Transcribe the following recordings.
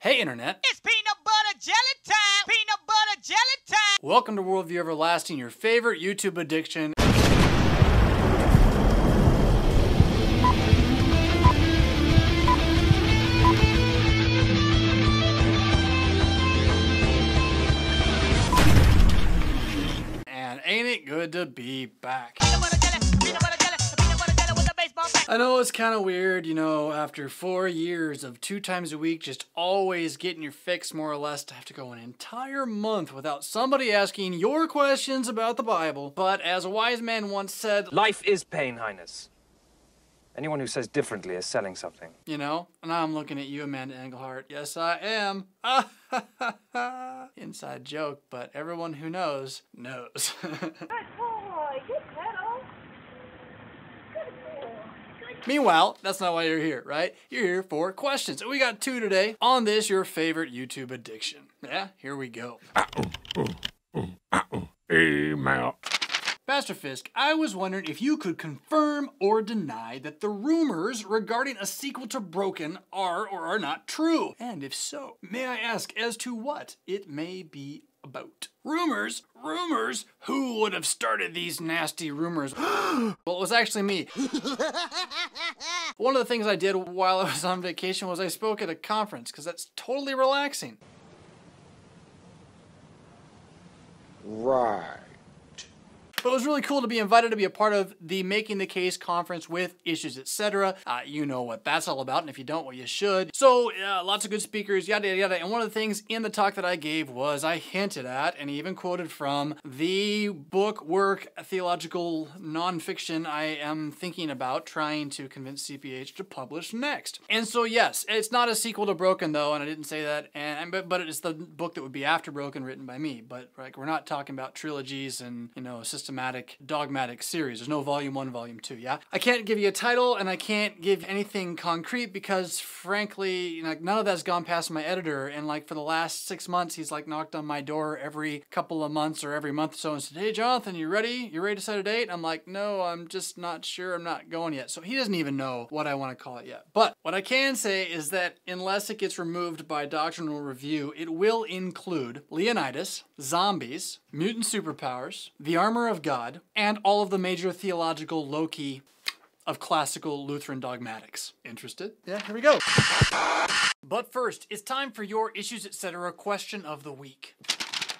Hey Internet! It's peanut butter jelly time! Peanut butter jelly time! Welcome to Worldview Everlasting, your favorite YouTube addiction. And ain't it good to be back? Peanut butter jelly, peanut butter jelly, peanut butter jelly with a baseball bat. I know it's kind of weird, you know, after 4 years of 2 times a week just always getting your fix more or less, to have to go an entire month without somebody asking your questions about the Bible. But as a wise man once said, Life is pain, Highness. Anyone who says differently is selling something. you know, and I'm looking at you, Amanda Engelhart. Yes, I am. Inside joke, but everyone who knows, knows. Good boy, good pedal. Good boy. Good. Meanwhile, that's not why you're here, right? You're here for questions. And we got 2 today on this, your favorite YouTube addiction. Yeah, here we go. Email. Pastor Fisk, I was wondering if you could confirm or deny that the rumors regarding a sequel to Broken are or are not true. And if so, may I ask as to what it may be about? Rumors? Rumors? Who would have started these nasty rumors? Well, it was actually me. One of the things I did while I was on vacation was I spoke at a conference, because that's totally relaxing. Right. But it was really cool to be invited to be a part of the Making the Case conference with Issues, etc. You know what that's all about, and if you don't, well, you should. So, lots of good speakers, yada, yada, yada. And one of the things in the talk that I gave was I hinted at and even quoted from the book, work, theological nonfiction I am thinking about trying to convince CPH to publish next. And so, yes, it's not a sequel to Broken, though, and I didn't say that, but it's the book that would be after Broken, written by me. But like, we're not talking about trilogies and, you know, systematic, dogmatic series. There's no volume 1, volume 2, yeah? I can't give you a title, and I can't give anything concrete because, frankly, like, none of that's gone past my editor, and like for the last 6 months, he's like knocked on my door every couple of months or every month or so and said, hey Jonathan, you ready? You ready to set a date? I'm like, no, I'm just not sure. I'm not going yet. So he doesn't even know what I want to call it yet. But what I can say is that unless it gets removed by doctrinal review, it will include Leonidas, zombies, mutant superpowers, the armor of God, and all of the major theological loci of classical Lutheran dogmatics. Interested? Yeah, here we go. But first, it's time for your Issues, etc. question of the week.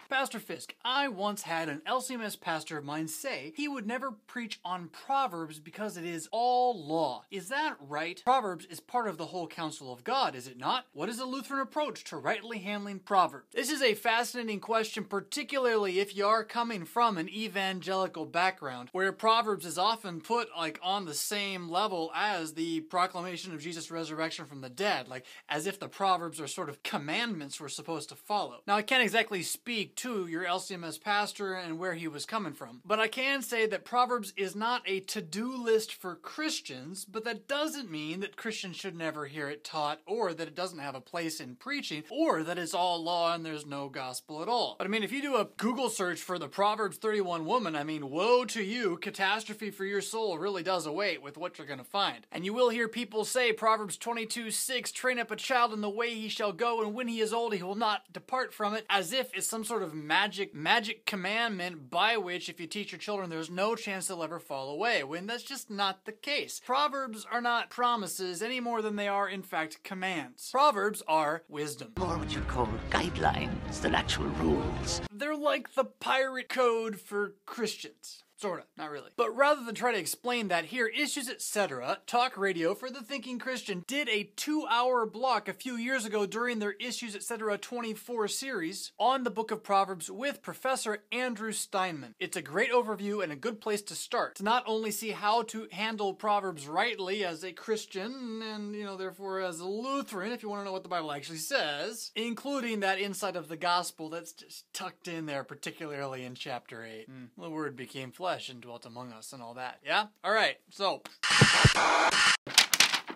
Pastor Fisk, I once had an LCMS pastor of mine say he would never preach on Proverbs because it is all law. Is that right? Proverbs is part of the whole counsel of God, is it not? What is a Lutheran approach to rightly handling Proverbs? This is a fascinating question, particularly if you are coming from an evangelical background, where Proverbs is often put like on the same level as the proclamation of Jesus' resurrection from the dead, like as if the Proverbs are sort of commandments we're supposed to follow. Now, I can't exactly speak to your LCMS pastor and where he was coming from, but I can say that Proverbs is not a to-do list for Christians, but that doesn't mean that Christians should never hear it taught, or that it doesn't have a place in preaching, or that it's all law and there's no gospel at all. But I mean, if you do a Google search for the Proverbs 31 woman, I mean, woe to you, catastrophe for your soul really does await with what you're gonna find. And you will hear people say Proverbs 22:6, train up a child in the way he shall go, and when he is old he will not depart from it, as if it's some sort of magic commandment by which if you teach your children there's no chance they'll ever fall away, when that's just not the case. Proverbs are not promises any more than they are in fact commands. Proverbs are wisdom. More what you call guidelines than actual rules. They're like the pirate code for Christians. Sorta, not really. But rather than try to explain that here, Issues, etc., talk radio for the thinking Christian, did a 2-hour block a few years ago during their Issues, etc. 24 series on the book of Proverbs with Professor Andrew Steinman. It's a great overview and a good place to start, to not only see how to handle Proverbs rightly as a Christian, and, you know, therefore as a Lutheran, if you want to know what the Bible actually says, including that insight of the gospel that's just tucked in there, particularly in chapter 8. The word became flesh and dwelt among us and all that, yeah? Alright, so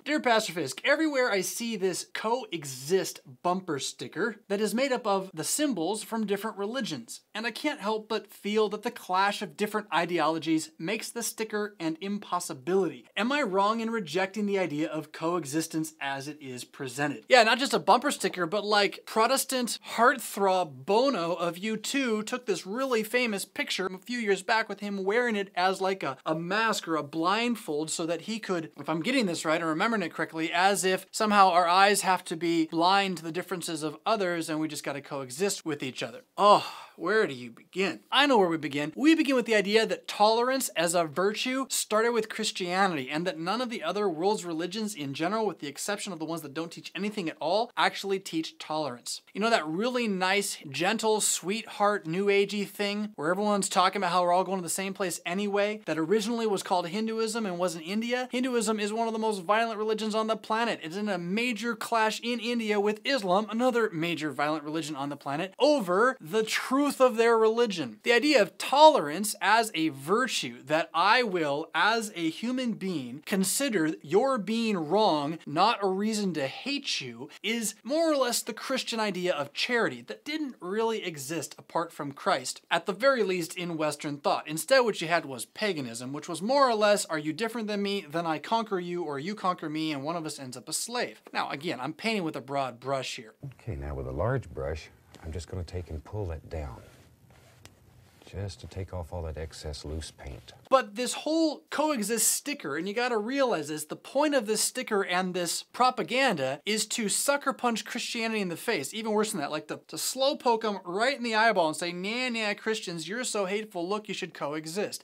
Dear Pastor Fisk, everywhere I see this coexist bumper sticker that is made up of the symbols from different religions, and I can't help but feel that the clash of different ideologies makes the sticker an impossibility. Am I wrong in rejecting the idea of coexistence as it is presented? Yeah, not just a bumper sticker, but like Protestant heartthrob Bono of U2 took this really famous picture a few years back with him wearing it as like a mask or a blindfold so that he could, if I'm getting this right or remembering it correctly, as if somehow our eyes have to be blind to the differences of others and we just got to coexist with each other. Oh, where do you begin? I know where we begin. We begin with the idea that tolerance as a virtue started with Christianity, and that none of the other world's religions in general, with the exception of the ones that don't teach anything at all, actually teach tolerance. You know that really nice, gentle, sweetheart, new agey thing where everyone's talking about how we're all going to the same place anyway, that originally was called Hinduism and was in India? Hinduism is one of the most violent religions on the planet. It's in a major clash in India with Islam, another major violent religion on the planet, over the truth of their religion. The idea of tolerance as a virtue, that I will, as a human being, consider your being wrong not a reason to hate you, is more or less the Christian idea of charity that didn't really exist apart from Christ, at the very least in Western thought. Instead, what you had was paganism, which was more or less, are you different than me, then I conquer you, or you conquer me, and one of us ends up a slave. Now, again, I'm painting with a broad brush here. Okay, now with a large brush, I'm just going to take and pull that down, just to take off all that excess loose paint. But this whole coexist sticker, and you gotta realize this, the point of this sticker and this propaganda is to sucker punch Christianity in the face. Even worse than that, like to slow poke them right in the eyeball and say, nah, Christians, you're so hateful, look, you should coexist.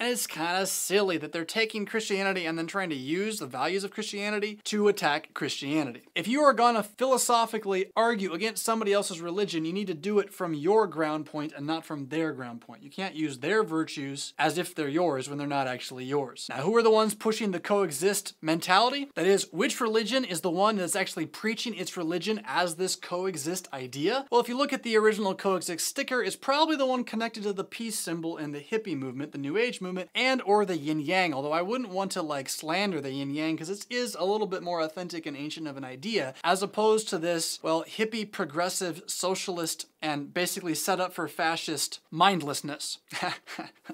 And it's kind of silly that they're taking Christianity and then trying to use the values of Christianity to attack Christianity. If you are gonna philosophically argue against somebody else's religion, you need to do it from your ground point and not from their ground point. You can't use their virtues as if they're yours when they're not actually yours. Now, who are the ones pushing the coexist mentality? That is, which religion is the one that's actually preaching its religion as this coexist idea? Well, if you look at the original coexist sticker, it's probably the one connected to the peace symbol in the hippie movement, the New Age movement, and or the yin yang, although I wouldn't want to like slander the yin yang because it is a little bit more authentic and ancient of an idea as opposed to this, well, hippie progressive socialist and basically set up for fascist mindlessness.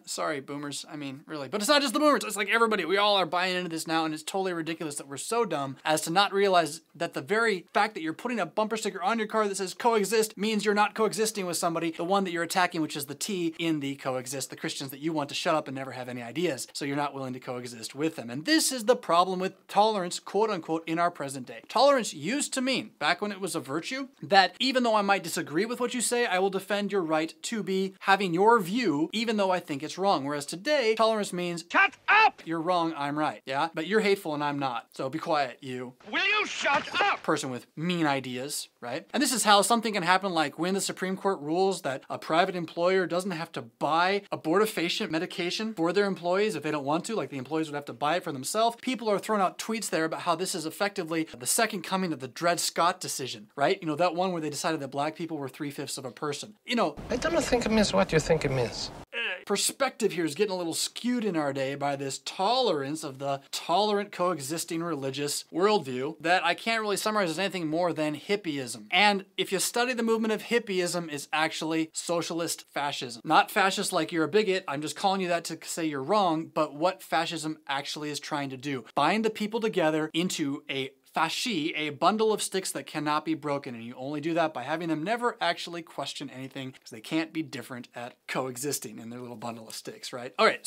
Sorry, boomers. I mean, really. But it's not just the boomers. It's like everybody. We all are buying into this now, and it's totally ridiculous that we're so dumb as to not realize that the very fact that you're putting a bumper sticker on your car that says coexist means you're not coexisting with somebody, the one that you're attacking, which is the T in the coexist, the Christians that you want to shut up and never have any ideas, so you're not willing to coexist with them. And this is the problem with tolerance, quote unquote, in our present day. Tolerance used to mean, back when it was a virtue, that even though I might disagree with what you say, I will defend your right to be having your view, even though I think it's wrong. Whereas today, tolerance means, shut up! You're wrong, I'm right, yeah? But you're hateful and I'm not. So be quiet, you. Will you shut up? Person with mean ideas, right? And this is how something can happen like when the Supreme Court rules that a private employer doesn't have to buy abortifacient medication for their employees if they don't want to, like the employees would have to buy it for themselves. People are throwing out tweets there about how this is effectively the second coming of the Dred Scott decision, right? You know, that one where they decided that black people were 3/5 of a person. You know, I don't think it means what you think it means. Perspective here is getting a little skewed in our day by this tolerance of the tolerant coexisting religious worldview that I can't really summarize as anything more than hippieism. And if you study the movement of hippieism, it's actually socialist fascism. Not fascist like you're a bigot, I'm just calling you that to say you're wrong, but what fascism actually is trying to do. Bind the people together into a fasci, a bundle of sticks that cannot be broken, and you only do that by having them never actually question anything because they can't be different at coexisting in their little bundle of sticks, right? All right,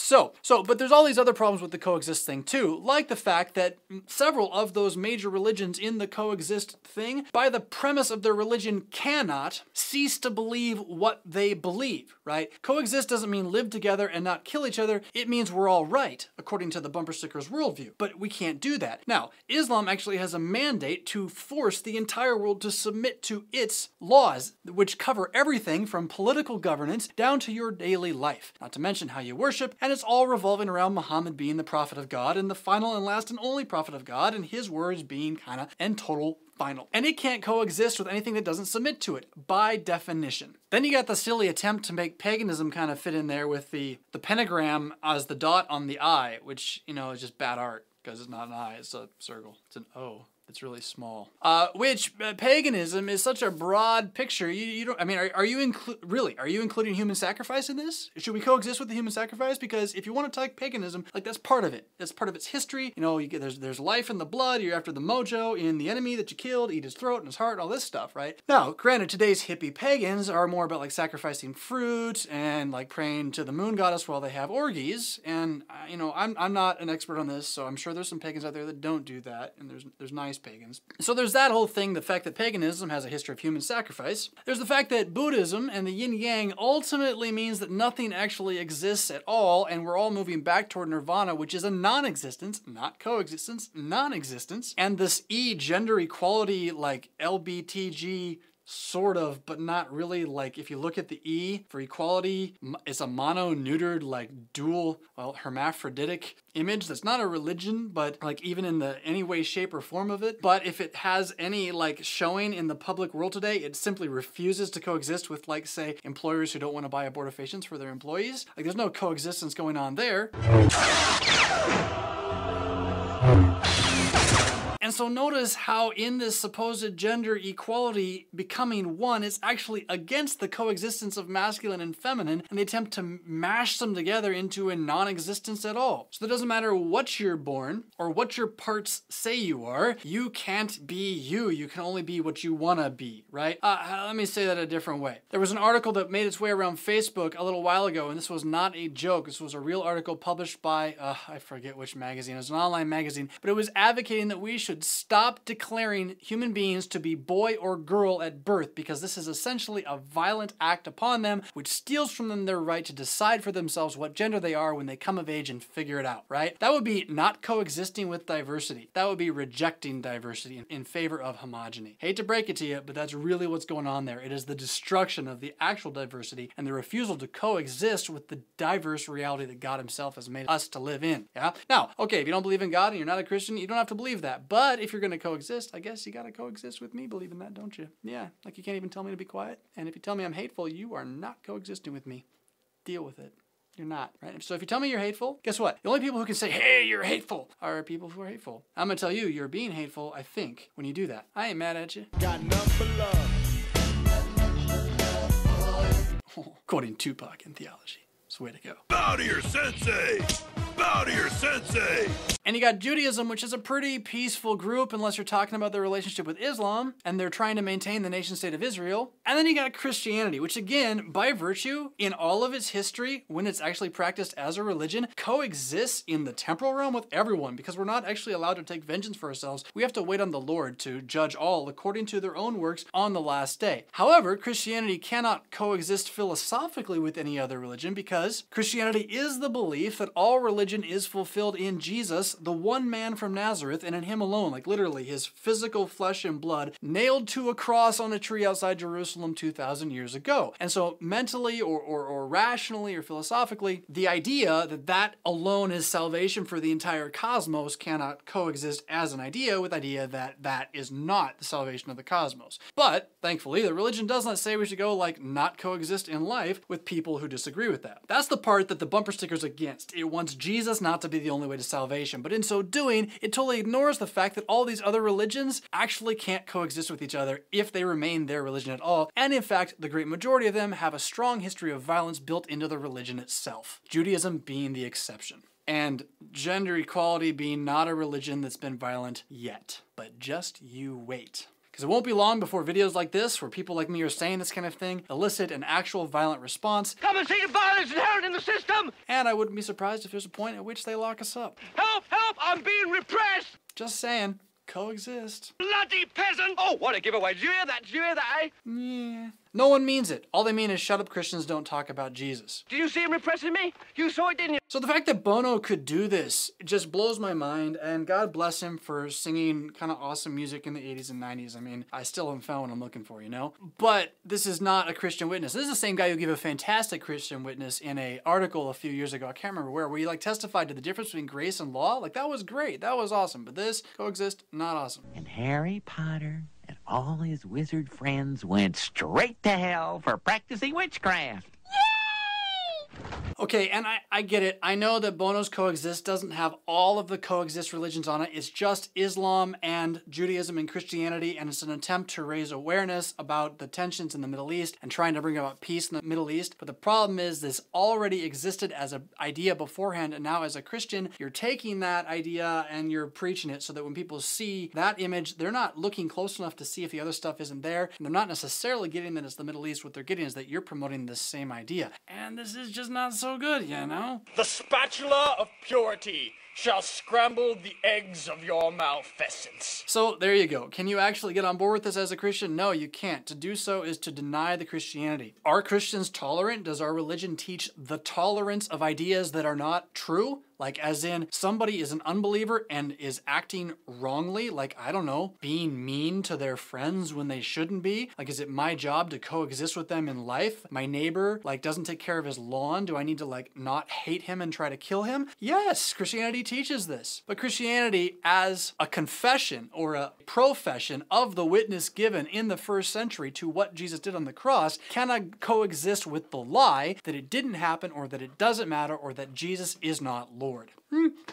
but there's all these other problems with the coexist thing too, like the fact that several of those major religions in the coexist thing, by the premise of their religion, cannot cease to believe what they believe, right? Coexist doesn't mean live together and not kill each other. It means we're all right, according to the bumper sticker's worldview, but we can't do that. Now, Islam actually has has a mandate to force the entire world to submit to its laws, which cover everything from political governance down to your daily life, not to mention how you worship, and it's all revolving around Muhammad being the prophet of God and the final and last and only prophet of God, and his words being kind of and total final. And it can't coexist with anything that doesn't submit to it, by definition. Then you got the silly attempt to make paganism kind of fit in there with the pentagram as the dot on the I, which, you know, is just bad art, because it's not an I, it's a circle. It's an O. It's really small. Paganism is such a broad picture. You don't. I mean, are you including human sacrifice in this? Should we coexist with the human sacrifice? Because if you want to talk paganism, like that's part of it. That's part of its history. You know, there's life in the blood. You're after the mojo in the enemy that you killed. Eat his throat and his heart. All this stuff, right? Now, granted, today's hippie pagans are more about like sacrificing fruit and like praying to the moon goddess while they have orgies. And you know, I'm not an expert on this, so I'm sure there's some pagans out there that don't do that. And there's nice pagans. So there's that whole thing, the fact that paganism has a history of human sacrifice. There's the fact that Buddhism and the yin-yang ultimately means that nothing actually exists at all, and we're all moving back toward nirvana, which is a non-existence, not coexistence, non-existence. And this gender equality, like LBTG, sort of, but not really. Like, if you look at the E for equality, it's a mono-neutered, like, dual, well, hermaphroditic image that's not a religion, but, like, even in the any way, shape, or form of it. But if it has any, like, showing in the public world today, it simply refuses to coexist with, like, say, employers who don't want to buy abortifacients for their employees. Like, there's no coexistence going on there. And so notice how in this supposed gender equality becoming one is actually against the coexistence of masculine and feminine, and they attempt to mash them together into a non-existence at all. So it doesn't matter what you're born or what your parts say you are, you can't be you. You can only be what you want to be, right? Let me say that a different way. There was an article that made its way around Facebook a little while ago, and this was not a joke. This was a real article published by, I forget which magazine. It was an online magazine, but it was advocating that we should stop declaring human beings to be boy or girl at birth, because this is essentially a violent act upon them, which steals from them their right to decide for themselves what gender they are when they come of age and figure it out, right? That would be not coexisting with diversity. That would be rejecting diversity in favor of homogeny. Hate to break it to you, but that's really what's going on there. It is the destruction of the actual diversity and the refusal to coexist with the diverse reality that God himself has made us to live in, yeah? Now, okay, if you don't believe in God and you're not a Christian, you don't have to believe that, but if you're going to coexist, I guess you got to coexist with me believing that, don't you? Yeah, like you can't even tell me to be quiet. And if you tell me I'm hateful, you are not coexisting with me. Deal with it. You're not, right? So if you tell me you're hateful, guess what? The only people who can say, hey, you're hateful, are people who are hateful. I'm going to tell you, you're being hateful, I think, when you do that. I ain't mad at you. Got nothing for love. Quoting Tupac in theology. It's the way to go. Bow to your sensei! Bow to your sensei! And you got Judaism, which is a pretty peaceful group unless you're talking about their relationship with Islam, and they're trying to maintain the nation state of Israel. And then you got Christianity, which again, by virtue, in all of its history, when it's actually practiced as a religion, coexists in the temporal realm with everyone, because we're not actually allowed to take vengeance for ourselves. We have to wait on the Lord to judge all according to their own works on the last day. However, Christianity cannot coexist philosophically with any other religion, because Christianity is the belief that all religion is fulfilled in Jesus, the one man from Nazareth, and in him alone, like literally his physical flesh and blood nailed to a cross on a tree outside Jerusalem 2,000 years ago. And so mentally or rationally or philosophically, the idea that that alone is salvation for the entire cosmos cannot coexist as an idea with the idea that that is not the salvation of the cosmos. But thankfully, the religion does not say we should go like not coexist in life with people who disagree with that. That's the part that the bumper sticker's against. It wants Jesus not to be the only way to salvation, but in so doing, it totally ignores the fact that all these other religions actually can't coexist with each other if they remain their religion at all, and in fact, the great majority of them have a strong history of violence built into the religion itself, Judaism being the exception. And gender equality being not a religion that's been violent yet. But just you wait. Because it won't be long before videos like this, where people like me are saying this kind of thing, elicit an actual violent response. Come and see the violence inherent in the system! And I wouldn't be surprised if there's a point at which they lock us up. Help! Help! I'm being repressed! Just saying. Coexist. Bloody peasant! Oh, what a giveaway. Did you hear that? Did you hear that, eh? Yeah. No one means it. All they mean is shut up, Christians don't talk about Jesus. Did you see him repressing me? You saw it, didn't you? So the fact that Bono could do this just blows my mind, and God bless him for singing kind of awesome music in the 80s and 90s. I mean, I still haven't found what I'm looking for, you know? But this is not a Christian witness. This is the same guy who gave a fantastic Christian witness in an article a few years ago, I can't remember where he like testified to the difference between grace and law. Like, that was great. That was awesome. But this, coexist, not awesome. And Harry Potter and all his wizard friends went straight to hell for practicing witchcraft. Okay, and I get it. I know that Bono's Coexist doesn't have all of the coexist religions on it. It's just Islam and Judaism and Christianity, and it's an attempt to raise awareness about the tensions in the Middle East and trying to bring about peace in the Middle East. But the problem is this already existed as an idea beforehand, and now as a Christian, you're taking that idea and you're preaching it so that when people see that image, they're not looking close enough to see if the other stuff isn't there, and they're not necessarily getting that it's the Middle East. What they're getting is that you're promoting the same idea. And this is just not so good, you know? The spatula of purity shall scramble the eggs of your malfeasance. So there you go. Can you actually get on board with this as a Christian? No, you can't. To do so is to deny the Christianity. Are Christians tolerant? Does our religion teach the tolerance of ideas that are not true? Like, as in, somebody is an unbeliever and is acting wrongly, like, I don't know, being mean to their friends when they shouldn't be? Like, is it my job to coexist with them in life? My neighbor, like, doesn't take care of his lawn. Do I need to, like, not hate him and try to kill him? Yes, Christianity teaches this. But Christianity, as a confession or a profession of the witness given in the first century to what Jesus did on the cross, cannot coexist with the lie that it didn't happen or that it doesn't matter or that Jesus is not Lord.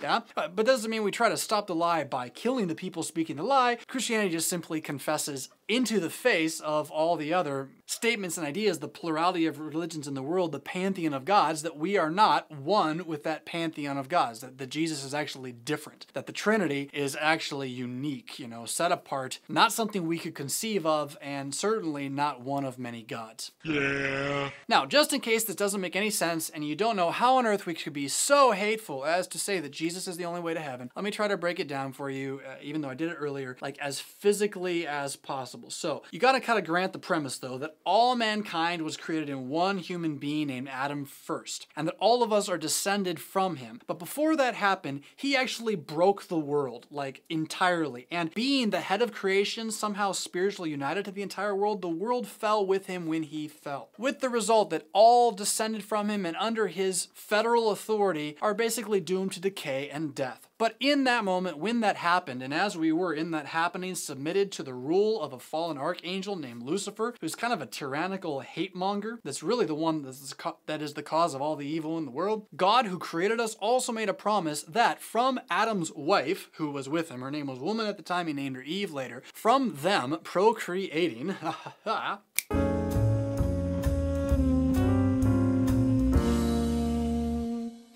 Yeah, but doesn't mean we try to stop the lie by killing the people speaking the lie. Christianity just simply confesses into the face of all the other statements and ideas, the plurality of religions in the world, the pantheon of gods, that we are not one with that pantheon of gods, that Jesus is actually different, that the Trinity is actually unique, you know, set apart, not something we could conceive of, and certainly not one of many gods. Yeah. Now, just in case this doesn't make any sense and you don't know how on earth we could be so hateful as to say that Jesus is the only way to heaven, let me try to break it down for you, even though I did it earlier, like as physically as possible. So, you gotta kind of grant the premise, though, that all mankind was created in one human being named Adam first, and that all of us are descended from him. But before that happened, he actually broke the world, like, entirely. And being the head of creation, somehow spiritually united to the entire world, the world fell with him when he fell. With the result that all descended from him and under his federal authority are basically doomed to decay and death. But in that moment, when that happened, and as we were in that happening, submitted to the rule of a fallen archangel named Lucifer, who's kind of a tyrannical hate monger, that's really the one that is the cause of all the evil in the world, God, who created us, also made a promise that from Adam's wife, who was with him, her name was woman at the time, he named her Eve later, from them procreating,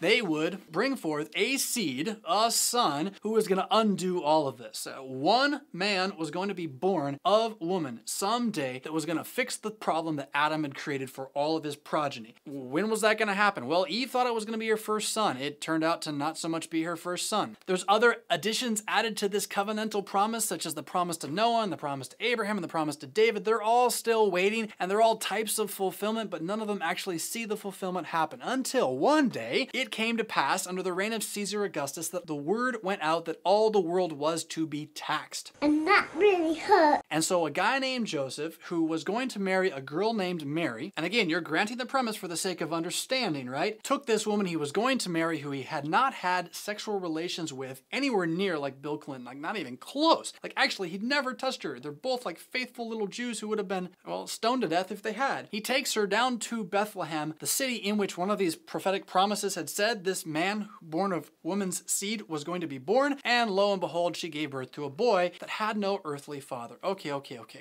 they would bring forth a seed, a son, who was going to undo all of this. One man was going to be born of woman someday that was going to fix the problem that Adam had created for all of his progeny. When was that going to happen? Well, Eve thought it was going to be her first son. It turned out to not so much be her first son. There's other additions added to this covenantal promise, such as the promise to Noah and the promise to Abraham and the promise to David. They're all still waiting, and they're all types of fulfillment, but none of them actually see the fulfillment happen until one day it came to pass under the reign of Caesar Augustus that the word went out that all the world was to be taxed. And that really hurt. And so a guy named Joseph, who was going to marry a girl named Mary, and again, you're granting the premise for the sake of understanding, right? Took this woman he was going to marry who he had not had sexual relations with anywhere near like Bill Clinton, like not even close. Like actually, he'd never touched her. They're both like faithful little Jews who would have been, well, stoned to death if they had. He takes her down to Bethlehem, the city in which one of these prophetic promises had said this man born of woman's seed was going to be born, and lo and behold, she gave birth to a boy that had no earthly father. Okay.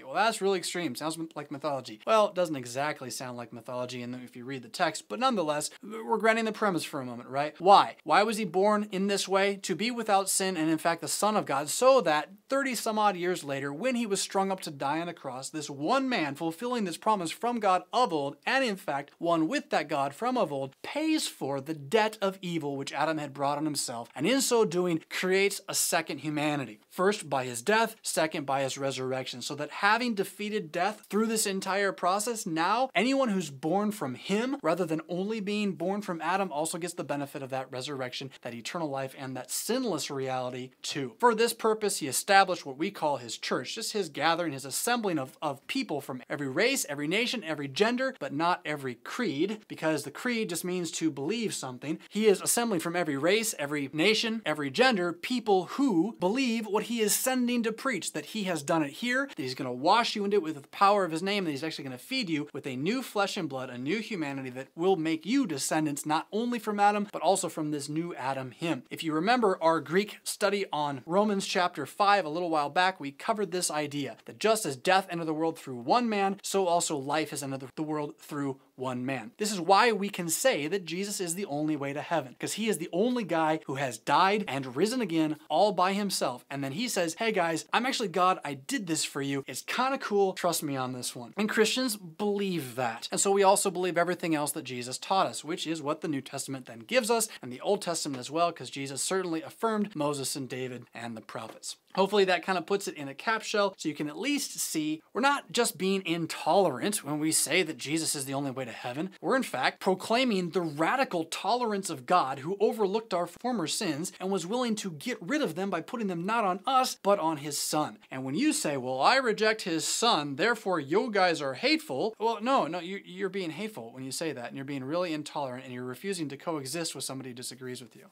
Well, that's really extreme. Sounds like mythology. Well, it doesn't exactly sound like mythology if you read the text, but nonetheless, we're granting the premise for a moment, right? Why? Why was he born in this way? To be without sin and in fact the Son of God, so that 30 some odd years later, when he was strung up to die on a cross, this one man fulfilling this promise from God of old, and in fact one with that God from of old, pays for the debt debt of evil which Adam had brought on himself, and in so doing creates a second humanity. First by his death, second by his resurrection, so that having defeated death through this entire process, now anyone who's born from him, rather than only being born from Adam, also gets the benefit of that resurrection, that eternal life, and that sinless reality too. For this purpose, he established what we call his church, just his gathering, his assembling of people from every race, every nation, every gender, but not every creed, because the creed just means to believe something. He is assembling from every race, every nation, every gender, people who believe what he is sending to preach, that he has done it here, that he's going to wash you into it with the power of his name, that he's actually going to feed you with a new flesh and blood, a new humanity that will make you descendants not only from Adam, but also from this new Adam, him. If you remember our Greek study on Romans chapter 5 a little while back, we covered this idea that just as death entered the world through one man, so also life has entered the world through one man. This is why we can say that Jesus is the only way to heaven, because he is the only guy who has died and risen again all by himself. And then he says, hey guys, I'm actually God. I did this for you. It's kind of cool. Trust me on this one. And Christians believe that. And so we also believe everything else that Jesus taught us, which is what the New Testament then gives us, and the Old Testament as well, because Jesus certainly affirmed Moses and David and the prophets. Hopefully that kind of puts it in a capshell so you can at least see we're not just being intolerant when we say that Jesus is the only way to heaven. We're in fact proclaiming the radical tolerance of God, who overlooked our former sins and was willing to get rid of them by putting them not on us, but on his son. And when you say, well, I reject his son, therefore you guys are hateful. Well, no, you're being hateful when you say that, and you're being really intolerant, and you're refusing to coexist with somebody who disagrees with you.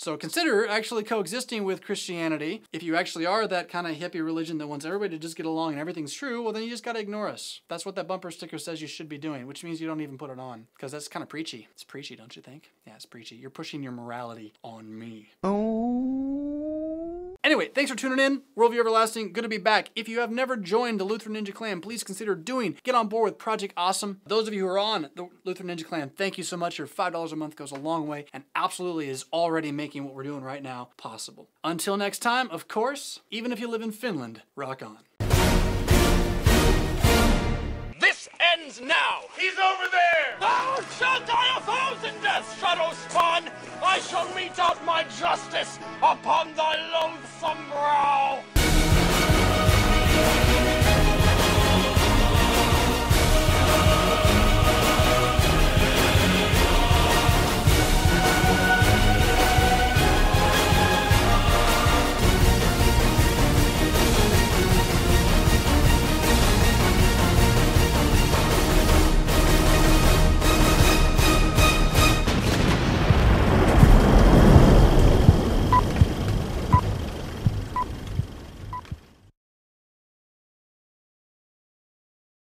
So consider actually coexisting with Christianity. If you actually are that kind of hippie religion that wants everybody to just get along and everything's true, well then you just gotta ignore us. That's what that bumper sticker says you should be doing, which means you don't even put it on. Because that's kind of preachy. It's preachy, don't you think? Yeah, it's preachy. You're pushing your morality on me. Anyway, thanks for tuning in. Worldview Everlasting, good to be back. If you have never joined the Lutheran Ninja Clan, please consider get on board with Project Awesome. Those of you who are on the Lutheran Ninja Clan, thank you so much. Your $5 a month goes a long way and absolutely is already making what we're doing right now possible. Until next time, of course, even if you live in Finland, rock on. This ends now. He's over there. Thou shalt die 1,000 deaths, shadow spawn. I shall mete out my justice upon thy loathsome brow.